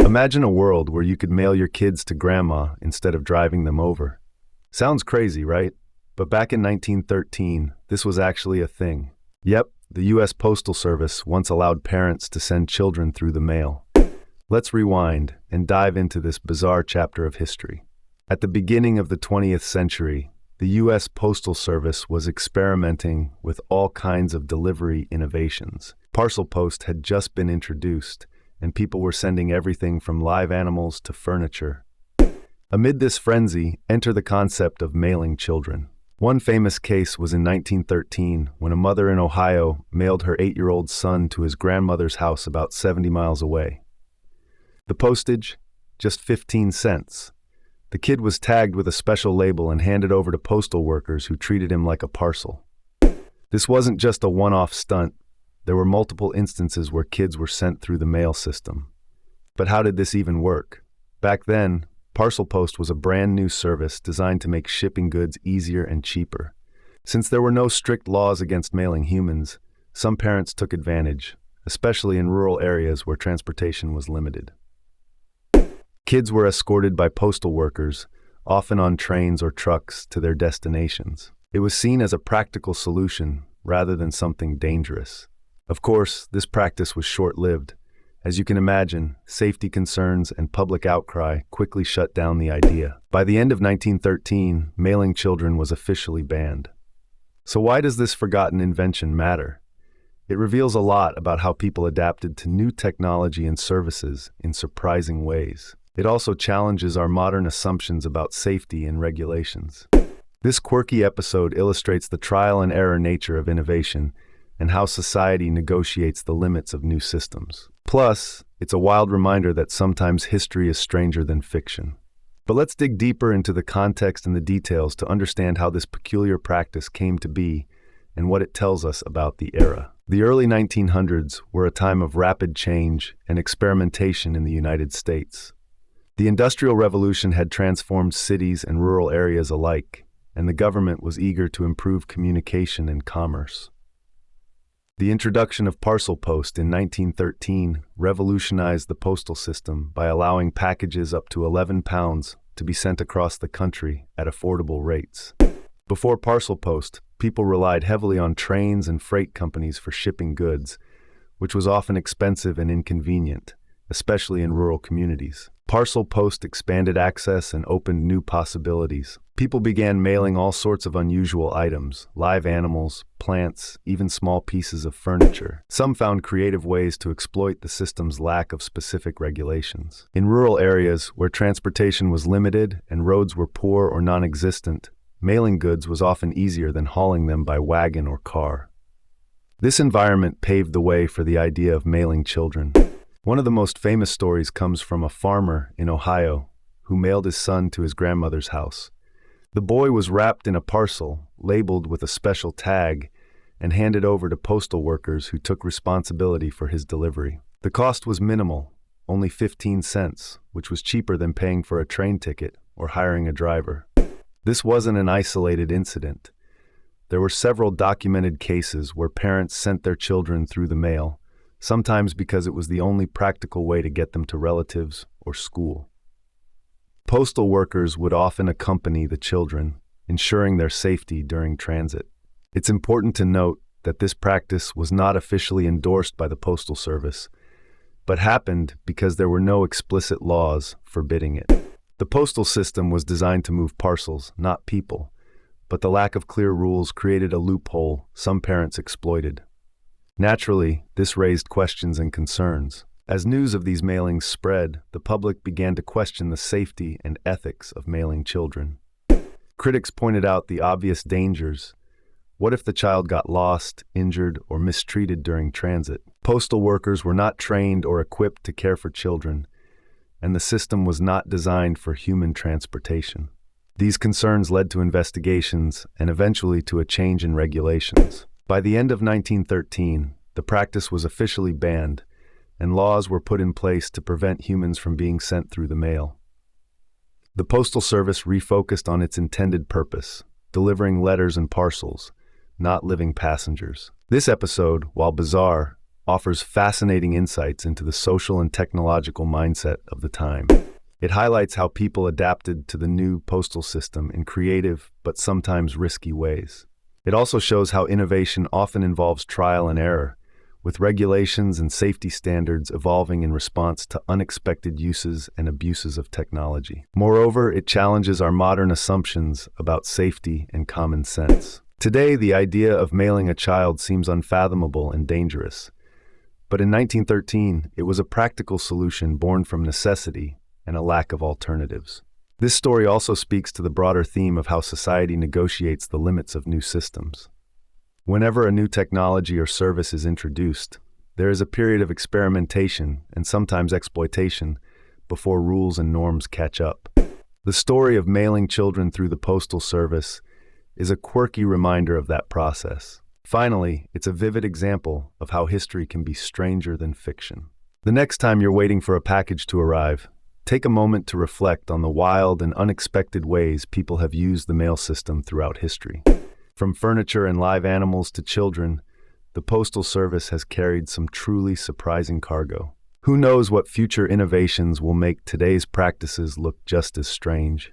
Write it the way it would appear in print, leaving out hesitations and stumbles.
Imagine a world where you could mail your kids to grandma instead of driving them over. Sounds crazy, right? But back in 1913, this was actually a thing. Yep, the US Postal Service once allowed parents to send children through the mail. Let's rewind and dive into this bizarre chapter of history. At the beginning of the 20th century, the US Postal Service was experimenting with all kinds of delivery innovations. Parcel post had just been introduced, and people were sending everything from live animals to furniture. Amid this frenzy, enter the concept of mailing children. One famous case was in 1913 when a mother in Ohio mailed her 8-year-old son to his grandmother's house about 70 miles away. The postage? Just 15 cents. The kid was tagged with a special label and handed over to postal workers who treated him like a parcel. This wasn't just a one-off stunt. There were multiple instances where kids were sent through the mail system. But how did this even work? Back then, parcel post was a brand new service designed to make shipping goods easier and cheaper. Since there were no strict laws against mailing humans, some parents took advantage, especially in rural areas where transportation was limited. Kids were escorted by postal workers, often on trains or trucks, to their destinations. It was seen as a practical solution rather than something dangerous. Of course, this practice was short-lived. As you can imagine, safety concerns and public outcry quickly shut down the idea. By the end of 1913, mailing children was officially banned. So why does this forgotten invention matter? It reveals a lot about how people adapted to new technology and services in surprising ways. It also challenges our modern assumptions about safety and regulations. This quirky episode illustrates the trial and error nature of innovation and how society negotiates the limits of new systems. Plus, it's a wild reminder that sometimes history is stranger than fiction. But let's dig deeper into the context and the details to understand how this peculiar practice came to be and what it tells us about the era. The early 1900s were a time of rapid change and experimentation in the United States. The Industrial Revolution had transformed cities and rural areas alike, and the government was eager to improve communication and commerce. The introduction of parcel post in 1913 revolutionized the postal system by allowing packages up to 11 pounds to be sent across the country at affordable rates. Before parcel post, people relied heavily on trains and freight companies for shipping goods, which was often expensive and inconvenient, especially in rural communities. Parcel post expanded access and opened new possibilities. People began mailing all sorts of unusual items, live animals, plants, even small pieces of furniture. Some found creative ways to exploit the system's lack of specific regulations. In rural areas where transportation was limited and roads were poor or non-existent, mailing goods was often easier than hauling them by wagon or car. This environment paved the way for the idea of mailing children. One of the most famous stories comes from a farmer in Ohio who mailed his son to his grandmother's house. The boy was wrapped in a parcel, labeled with a special tag, and handed over to postal workers who took responsibility for his delivery. The cost was minimal, only 15 cents, which was cheaper than paying for a train ticket or hiring a driver. This wasn't an isolated incident. There were several documented cases where parents sent their children through the mail, sometimes because it was the only practical way to get them to relatives or school. Postal workers would often accompany the children, ensuring their safety during transit. It's important to note that this practice was not officially endorsed by the Postal Service, but happened because there were no explicit laws forbidding it. The postal system was designed to move parcels, not people, but the lack of clear rules created a loophole some parents exploited. Naturally, this raised questions and concerns. As news of these mailings spread, the public began to question the safety and ethics of mailing children. Critics pointed out the obvious dangers. What if the child got lost, injured, or mistreated during transit? Postal workers were not trained or equipped to care for children, and the system was not designed for human transportation. These concerns led to investigations and eventually to a change in regulations. By the end of 1913, the practice was officially banned, and laws were put in place to prevent humans from being sent through the mail. The Postal Service refocused on its intended purpose, delivering letters and parcels, not living passengers. This episode, while bizarre, offers fascinating insights into the social and technological mindset of the time. It highlights how people adapted to the new postal system in creative but sometimes risky ways. It also shows how innovation often involves trial and error, with regulations and safety standards evolving in response to unexpected uses and abuses of technology. Moreover, it challenges our modern assumptions about safety and common sense. Today, the idea of mailing a child seems unfathomable and dangerous. But in 1913, it was a practical solution born from necessity and a lack of alternatives. This story also speaks to the broader theme of how society negotiates the limits of new systems. Whenever a new technology or service is introduced, there is a period of experimentation and sometimes exploitation before rules and norms catch up. The story of mailing children through the Postal Service is a quirky reminder of that process. Finally, it's a vivid example of how history can be stranger than fiction. The next time you're waiting for a package to arrive, take a moment to reflect on the wild and unexpected ways people have used the mail system throughout history. From furniture and live animals to children, the Postal Service has carried some truly surprising cargo. Who knows what future innovations will make today's practices look just as strange?